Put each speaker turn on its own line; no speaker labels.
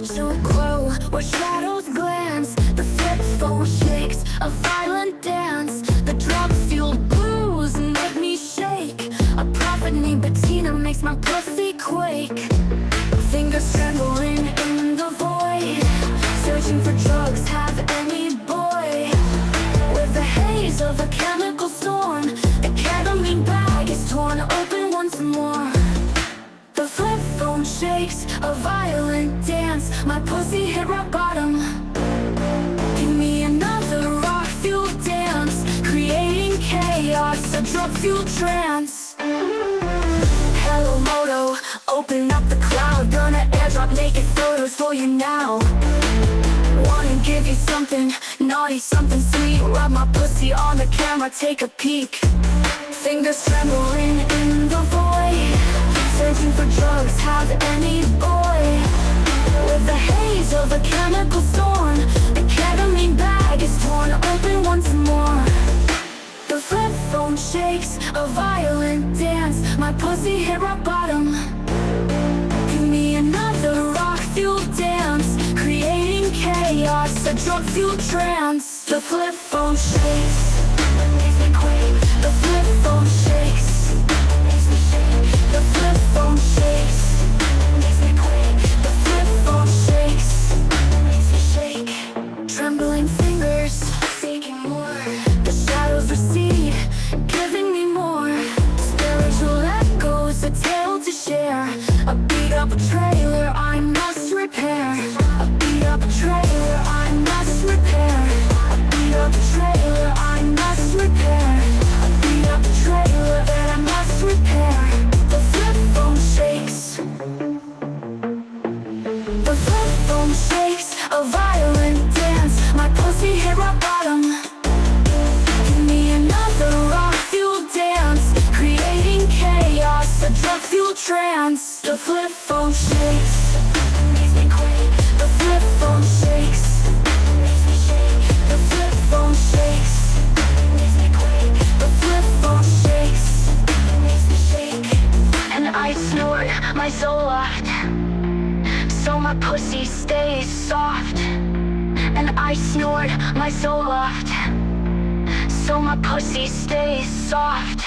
spiritual glow where shadows glance. The flip phone shakes a violent dance. The drug-fueled blues make me shake. A prophet named Bettina makes my pussy quake. Fingers trembling in the void, searching for drugs, have any boy. With the haze of a chemical storm, the ketamine bag is torn open once more. The flip phone shakes a violent dance. My pussy hit rock bottom. Give me another rock-fueled dance, creating chaos, a drug-fueled trance. Hello Moto, open up the cloud. Gonna airdrop naked photos for you now. Wanna give you something naughty, something sweet. Rub my pussy on the camera, take a peek. Fingers trembling in the void, searching for drugs, have any boy. With the haze of a chemical storm, the ketamine bag is torn open once more. The flip phone shakes a violent dance. My pussy hit rock bottom. Give me another rock-fueled dance, creating chaos, a drug-fueled trance. The flip phone shakes, makes me quake. The flip phone shakes, makes me shake. The flip phone shakes, makes me quake. The flip phone shakes, makes me shake. Trembling fingers, seeking more. The shadows recede, giving me more. Spiritual echoes, a tale to share. A beat-up trailer I must repair. A beat-up trailer I must repair. A beat-up trailer I must repair. A beat-up trailer that I must repair. The flip phone shakes. The flip phone shakes a violent dance. My pussy hit rock bottom. Give me another rock-fueled dance, creating chaos, a drug-fueled trance. The flip phone shakes, makes me quake. The flip phone shakes, makes me shake. The flip phone shakes, makes me quake. The flip phone shakes, makes me shake. And I snort my Zoloft, so my pussy stays soft. And I snort my Zoloft, so my pussy stays soft.